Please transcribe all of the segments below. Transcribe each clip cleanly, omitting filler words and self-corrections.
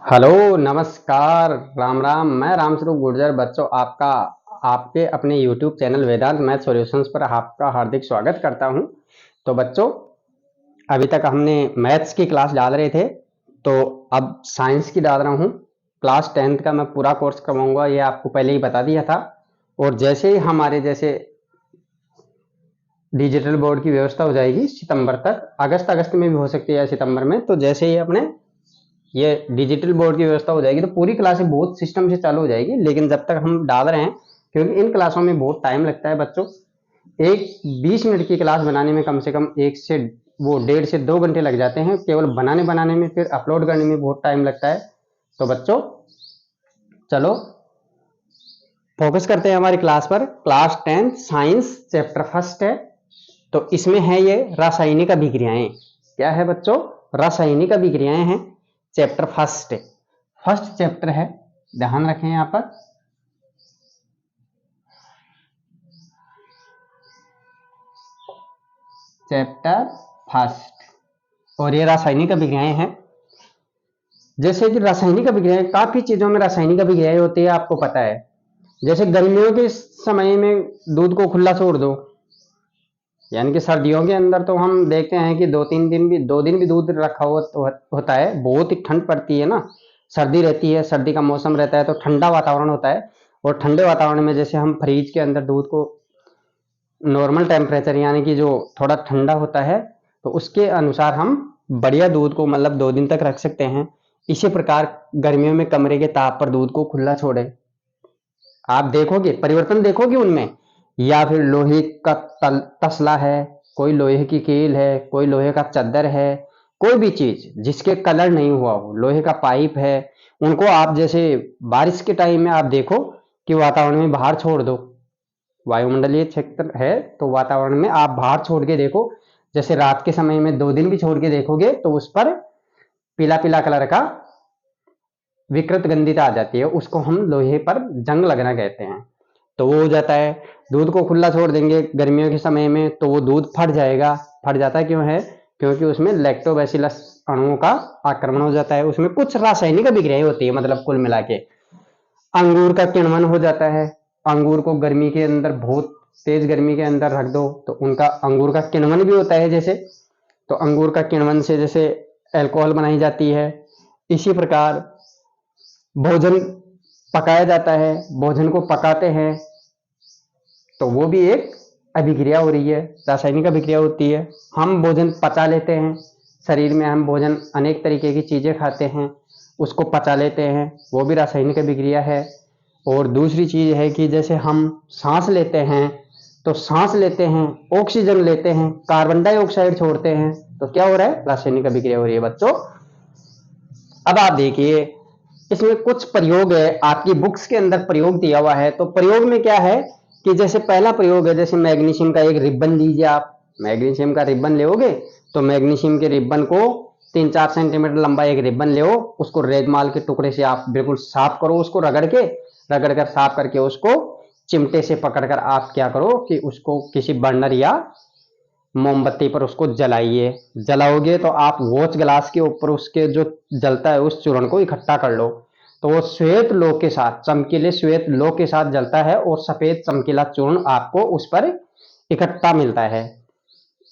Hello, नमस्कार, राम राम। मैं रामस्वरूप गुर्जर। बच्चों, आपका आपके अपने यूट्यूब चैनल वेदांत मैथ सॉल्यूशंस पर आपका हार्दिक स्वागत करता हूं। तो बच्चों, अभी तक हमने मैथ्स की क्लास डाल रहे थे, तो अब साइंस की डाल रहा हूं। क्लास 10th का मैं पूरा कोर्स करवाऊंगा, ये आपको पहले ही बता दिया था। और जैसे ही हमारे जैसे डिजिटल बोर्ड की व्यवस्था हो जाएगी सितंबर तक, अगस्त में भी हो सकती है सितंबर में, तो जैसे ही अपने ये डिजिटल बोर्ड की व्यवस्था हो जाएगी तो पूरी क्लासें बहुत सिस्टम से चालू हो जाएगी। लेकिन जब तक हम डाल रहे हैं, क्योंकि इन क्लासों में बहुत टाइम लगता है बच्चों। एक 20 मिनट की क्लास बनाने में कम से कम 1.5 से 2 घंटे लग जाते हैं, केवल बनाने बनाने में। फिर अपलोड करने में बहुत टाइम लगता है। तो बच्चों, चलो फोकस करते हैं हमारी क्लास पर। क्लास 10 साइंस चैप्टर फर्स्ट है। तो इसमें है ये रासायनिक अभिक्रियाएं। क्या है बच्चों? रासायनिक अभिक्रियाएं हैं। चैप्टर फर्स्ट चैप्टर है, ध्यान रखें यहां पर। चैप्टर फर्स्ट, और ये रासायनिक अभिक्रियाएं हैं। जैसे कि रासायनिक अभिक्रियाएं, काफी चीजों में रासायनिक अभिक्रियाएं होती है, आपको पता है। जैसे गर्मियों के समय में दूध को खुला छोड़ दो, यानी कि सर्दियों के अंदर तो हम देखते हैं कि 2 दिन भी दूध रखा हुआ होता है। बहुत ही ठंड पड़ती है ना, सर्दी रहती है, सर्दी का मौसम रहता है, तो ठंडा वातावरण होता है। और ठंडे वातावरण में जैसे हम फ्रिज के अंदर दूध को नॉर्मल टेम्परेचर, यानी कि जो थोड़ा ठंडा होता है, तो उसके अनुसार हम बढ़िया दूध को मतलब 2 दिन तक रख सकते हैं। इसी प्रकार गर्मियों में कमरे के ताप पर दूध को खुला छोड़े, आप देखोगे परिवर्तन, देखोगे उनमें। या फिर लोहे का तसला है, कोई लोहे की कील है, कोई लोहे का चद्दर है, कोई भी चीज जिसके कलर नहीं हुआ हो, लोहे का पाइप है, उनको आप जैसे बारिश के टाइम में आप देखो कि वातावरण में बाहर छोड़ दो। वायुमंडलीय क्षेत्र है तो वातावरण में आप बाहर छोड़ के देखो। जैसे रात के समय में 2 दिन भी छोड़ के देखोगे तो उस पर पीला पीला कलर का विकृत गंधिता आ जाती है, उसको हम लोहे पर जंग लगना कहते हैं। तो वो हो जाता है। दूध को खुला छोड़ देंगे गर्मियों के समय में तो वो दूध फट जाएगा। फट जाता क्यों है? क्योंकि उसमें लैक्टोबैसिलस अणुओं का आक्रमण हो जाता है, उसमें कुछ रासायनिक अभिक्रियाएं होती है, मतलब कुल मिला के। अंगूर का किण्वन हो जाता है। अंगूर को गर्मी के अंदर, बहुत तेज गर्मी के अंदर रख दो तो उनका अंगूर का किण्वन भी होता है। जैसे तो अंगूर का किण्वन से जैसे अल्कोहल बनाई जाती है। इसी प्रकार भोजन पकाया जाता है, भोजन को पकाते हैं तो वो भी एक अभिक्रिया हो रही है, रासायनिक अभिक्रिया होती है। हम भोजन पचा लेते हैं, शरीर में हम भोजन अनेक तरीके की चीजें खाते हैं, उसको पचा लेते हैं, वो भी रासायनिक अभिक्रिया है। और दूसरी चीज है कि जैसे हम सांस लेते हैं, तो सांस लेते हैं, ऑक्सीजन लेते हैं, कार्बन डाइऑक्साइड छोड़ते हैं, तो क्या हो रहा है? रासायनिक अभिक्रिया हो रही है बच्चों। अब आप देखिए, इसमें कुछ प्रयोग है, आपकी बुक्स के अंदर प्रयोग दिया हुआ है। तो प्रयोग में क्या है कि जैसे पहला प्रयोग है, जैसे मैग्नीशियम का एक रिबन लीजिए आप। मैग्नीशियम का रिबन लोगे तो मैग्नीशियम के रिबन को 3-4 सेंटीमीटर लंबा एक रिबन ले, उसको रेगमाल के टुकड़े से आप बिल्कुल साफ करो, उसको रगड़ कर साफ करके उसको चिमटे से पकड़कर आप क्या करो कि उसको किसी बर्नर या मोमबत्ती पर उसको जलाइए। जलाओगे तो आप वॉच ग्लास के ऊपर उसके जो जलता है उस चूर्ण को इकट्ठा कर लो, तो वो श्वेत लोह के साथ, चमकीले श्वेत लोह के साथ जलता है और सफेद चमकीला चूर्ण आपको उस पर इकट्ठा मिलता है,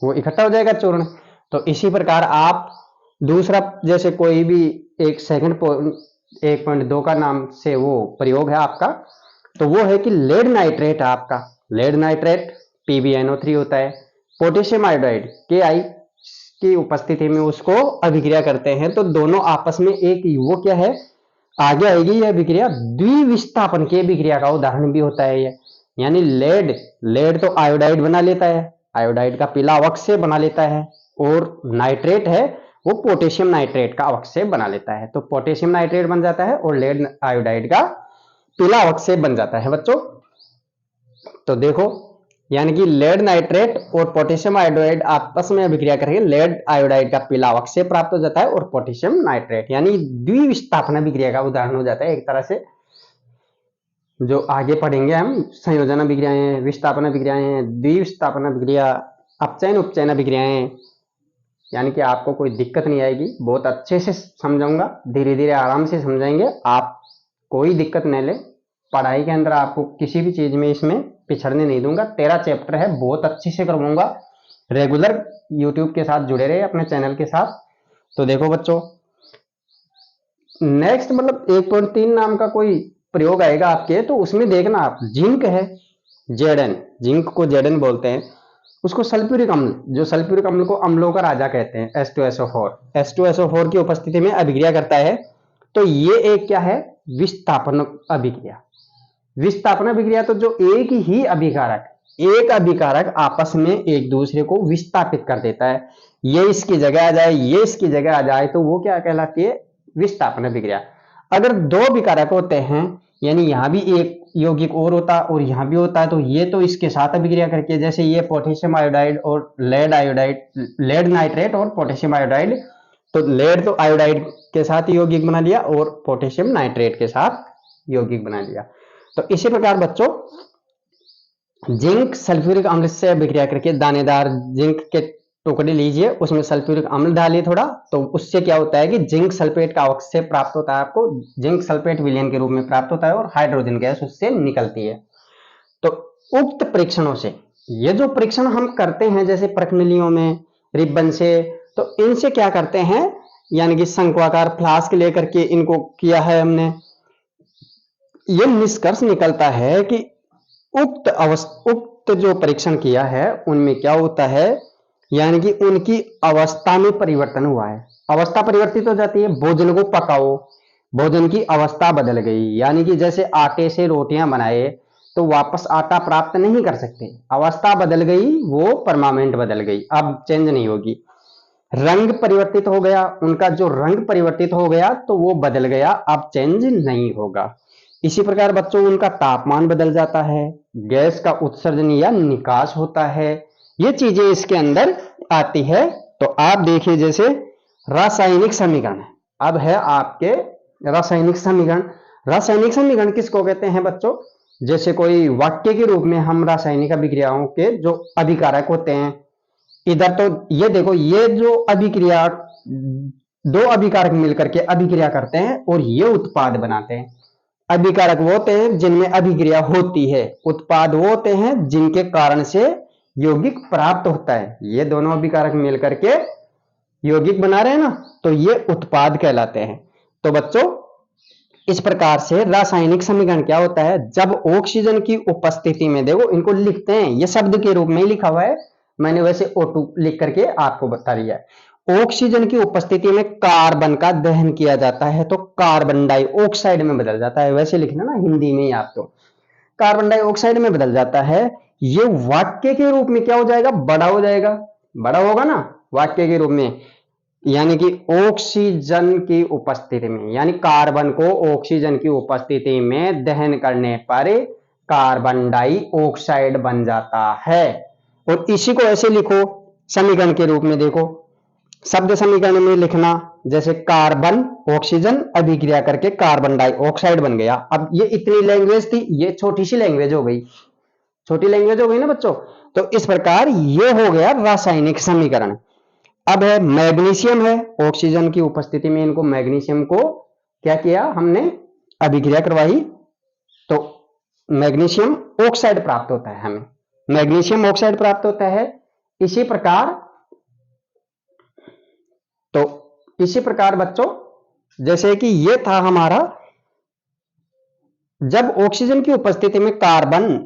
वो इकट्ठा हो जाएगा चूर्ण। तो इसी प्रकार आप दूसरा, जैसे कोई भी एक सेकंड 1.2 का नाम से वो प्रयोग है आपका, तो वो है कि लेड नाइट्रेट है आपका। लेड नाइट्रेट PbNO3 होता है, पोटेशियम आयोडाइड Ki की उपस्थिति में उसको अभिक्रिया करते हैं, तो दोनों आपस में एक वो क्या है, आगे आएगी यह अभिक्रिया द्विविस्थापन की अभिक्रिया का उदाहरण भी होता है ये। यानी लेड लेड तो आयोडाइड बना लेता है, आयोडाइड का पीला अवक्ष्य बना लेता है, और नाइट्रेट है वो पोटेशियम नाइट्रेट का अवक्ष्य बना लेता है, तो पोटेशियम नाइट्रेट बन जाता है और लेड आयोडाइड का पीला अवक्ष्य बन जाता है बच्चों। तो देखो, यानी कि लेड नाइट्रेट और पोटेशियम आयोडाइड आपस में अभिक्रिया करेंगे, लेड आयोडाइड का पीला अवक्ष्य प्राप्त हो जाता है और पोटेशियम नाइट्रेट, यानी द्विविस्थापन अभिक्रिया का उदाहरण हो जाता है एक तरह से। जो आगे पढ़ेंगे हम, संयोजन अभिक्रियाएं, विस्थापन अभिक्रियाएं, द्विविस्थापन अभिक्रिया, अपचयन उपचयन अभिक्रियाएं, यानी कि आपको कोई दिक्कत नहीं आएगी, बहुत अच्छे से समझाऊंगा, धीरे धीरे आराम से समझाएंगे, आप कोई दिक्कत नहीं ले। पढ़ाई के अंदर आपको किसी भी चीज में इसमें पिछड़ने नहीं दूंगा। 13 चैप्टर है, बहुत अच्छे से करवाऊंगा। रेगुलर यूट्यूब के साथ जुड़े रहे, अपने चैनल के साथ। तो देखो बच्चों, नेक्स्ट मतलब 1.3 नाम का कोई प्रयोग आएगा आपके, तो उसमें देखना आप, जिंक है, जेडन, जिंक को जेडन बोलते हैं, उसको सल्फ्यूरिक अम्ल, जो सल्फ्यूरिक अम्ल को अम्लों का राजा कहते हैं, H2SO4 की उपस्थिति में अभिक्रिया करता है। तो ये एक क्या है, विस्थापन अभिक्रिया। विस्थापन अभिक्रिया तो जो एक ही अभिकारक, एक अभिकारक आपस में एक दूसरे को विस्थापित कर देता है, ये इसकी जगह आ जाए, ये इसकी जगह आ जाए, तो वो क्या कहलाती है, विस्थापन अभिक्रिया। अगर दो विकारक होते हैं, यानी यहां भी एक यौगिक और होता है और यहां भी होता है, तो ये तो इसके साथ अभिक्रिया करके, जैसे ये पोटेशियम आयोडाइड और लेड नाइट्रेट और पोटेशियम आयोडाइड, तो लेड तो आयोडाइड के साथ यौगिक बना लिया और पोटेशियम नाइट्रेट के साथ यौगिक बना लिया। तो इसी प्रकार बच्चों, जिंक सल्फ्यूरिक अम्ल से अभिक्रिया करके, दानेदार जिंक के टुकड़े लीजिए, उसमें सल्फ्यूरिक अम्ल डालिए थोड़ा, तो उससे क्या होता है कि जिंक सल्फेट का ऑक्सीजन प्राप्त होता है, आपको जिंक सल्फेट विलयन के रूप में प्राप्त होता है और हाइड्रोजन गैस उससे निकलती है। तो उक्त परीक्षणों से, ये जो परीक्षण हम करते हैं जैसे प्रश्नलियों में, रिबन से, तो इनसे क्या करते हैं, यानी कि शंक्वाकार फ्लास्क लेकर के इनको किया है हमने, ये निष्कर्ष निकलता है कि उक्त जो परीक्षण किया है उनमें क्या होता है, यानी कि उनकी अवस्था में परिवर्तन हुआ है। अवस्था परिवर्तित हो जाती है, भोजन को पकाओ, भोजन की अवस्था बदल गई, यानी कि जैसे आटे से रोटियां बनाए तो वापस आटा प्राप्त नहीं कर सकते, अवस्था बदल गई, वो परमानेंट बदल गई, अब चेंज नहीं होगी। रंग परिवर्तित हो गया, उनका जो रंग परिवर्तित हो गया तो वो बदल गया, अब चेंज नहीं होगा। इसी प्रकार बच्चों, उनका तापमान बदल जाता है, गैस का उत्सर्जन या निकास होता है, ये चीजें इसके अंदर आती है। तो आप देखिए, जैसे रासायनिक समीकरण, अब है आपके रासायनिक समीकरण। रासायनिक समीकरण किसको कहते हैं बच्चों, जैसे कोई वाक्य के रूप में हम रासायनिक अभिक्रियाओं के जो अभिकारक होते हैं, इधर तो ये देखो, ये जो अभिक्रिया, दो अभिकारक मिलकर के अभिक्रिया करते हैं और ये उत्पाद बनाते हैं। अभिकारक वो होते हैं जिनमें अभिक्रिया होती है, उत्पाद वो होते हैं जिनके कारण से यौगिक प्राप्त होता है। ये दोनों अभिकारक मिलकर के यौगिक बना रहे हैं ना, तो ये उत्पाद कहलाते हैं। तो बच्चों, इस प्रकार से रासायनिक समीकरण क्या होता है, जब ऑक्सीजन की उपस्थिति में, देखो इनको लिखते हैं, ये शब्द के रूप में ही लिखा हुआ है, मैंने वैसे O2 लिख करके आपको बता दिया है। ऑक्सीजन की उपस्थिति में कार्बन का दहन किया जाता है तो कार्बन डाइऑक्साइड में बदल जाता है, वैसे लिखना ना हिंदी में ही, आप तो कार्बन डाइऑक्साइड में बदल जाता है। ये वाक्य के रूप में क्या हो जाएगा, बड़ा हो जाएगा, बड़ा होगा ना वाक्य के रूप में, यानी कि ऑक्सीजन की उपस्थिति में, यानी कार्बन को ऑक्सीजन की उपस्थिति में दहन करने पर कार्बन डाइऑक्साइड बन जाता है। और इसी को ऐसे लिखो समीकरण के रूप में, देखो शब्द समीकरण में लिखना, जैसे कार्बन ऑक्सीजन अभिक्रिया करके कार्बन डाइऑक्साइड बन गया। अब ये इतनी लैंग्वेज थी, ये छोटी सी लैंग्वेज हो गई, छोटी लैंग्वेज हो गई ना बच्चों। तो इस प्रकार ये हो गया रासायनिक समीकरण। अब है मैग्नीशियम है, ऑक्सीजन की उपस्थिति में इनको मैग्नीशियम को क्या किया हमने, अभिक्रिया करवाई, तो मैग्नीशियम ऑक्साइड प्राप्त होता है, हमें मैग्नीशियम ऑक्साइड प्राप्त होता है। इसी प्रकार बच्चों, जैसे कि ये था हमारा, जब ऑक्सीजन की उपस्थिति में कार्बन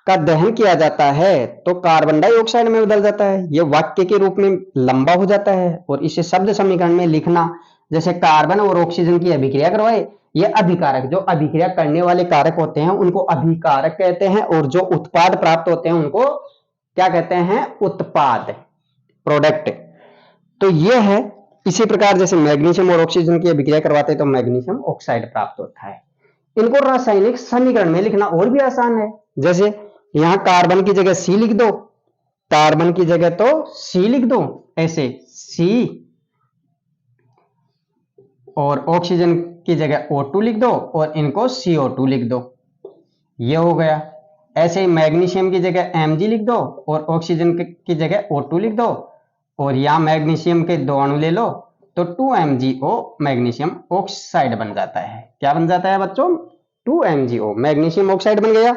का दहन किया जाता है तो कार्बन डाइऑक्साइड में बदल जाता है, ये वाक्य के रूप में लंबा हो जाता है। और इसे शब्द समीकरण में लिखना, जैसे कार्बन और ऑक्सीजन की अभिक्रिया करवाए, ये अभिकारक, जो अभिक्रिया करने वाले कारक होते हैं उनको अभिकारक कहते हैं, और जो उत्पाद प्राप्त होते हैं उनको क्या कहते हैं, उत्पाद, प्रोडक्ट। तो ये है, इसी प्रकार जैसे मैग्नीशियम और ऑक्सीजन की अभिक्रिया करवाते हैं तो मैग्नीशियम ऑक्साइड प्राप्त होता है। इनको रासायनिक समीकरण में लिखना और भी आसान है, जैसे यहां कार्बन की जगह सी लिख दो, कार्बन की जगह तो सी लिख दो, ऐसे सी, और ऑक्सीजन की जगह O2 लिख दो और इनको CO2 लिख दो, ये हो गया। ऐसे ही मैग्नीशियम की जगह Mg लिख दो और ऑक्सीजन की जगह O2 लिख दो, और या मैग्नीशियम के 2 अणु ले लो तो 2MgO मैग्नीशियम ऑक्साइड बन जाता है। क्या बन जाता है बच्चों? 2MgO मैग्नीशियम ऑक्साइड बन गया।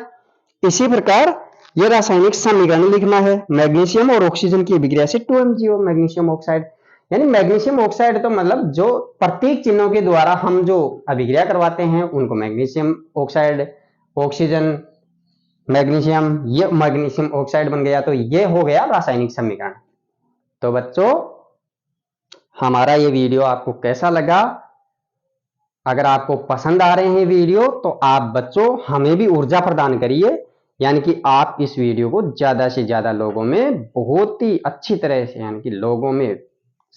इसी प्रकार ये रासायनिक समीकरण लिखना है, मैग्नीशियम और ऑक्सीजन की अभिक्रिया से 2MgO मैग्नीशियम ऑक्साइड। यानी मैग्नीशियम ऑक्साइड तो मतलब जो प्रतीक चिन्हों के द्वारा हम जो अभिक्रिया करवाते हैं उनको मैग्नीशियम ऑक्साइड, ऑक्सीजन, मैग्नीशियम, ये मैग्नीशियम ऑक्साइड बन गया। तो ये हो गया रासायनिक समीकरण। तो बच्चों हमारा ये वीडियो आपको कैसा लगा? अगर आपको पसंद आ रहे हैं वीडियो तो आप बच्चों हमें भी ऊर्जा प्रदान करिए, यानी कि आप इस वीडियो को ज्यादा से ज्यादा लोगों में बहुत ही अच्छी तरह से यानी कि लोगों में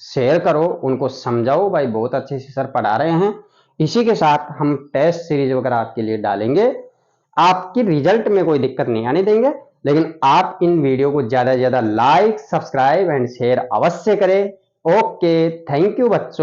शेयर करो, उनको समझाओ भाई बहुत अच्छे से सर पढ़ा रहे हैं। इसी के साथ हम टेस्ट सीरीज वगैरह आपके लिए डालेंगे, आपकी रिजल्ट में कोई दिक्कत नहीं आने देंगे, लेकिन आप इन वीडियो को ज्यादा से ज्यादा लाइक, सब्सक्राइब एंड शेयर अवश्य करें। ओके, थैंक यू बच्चों।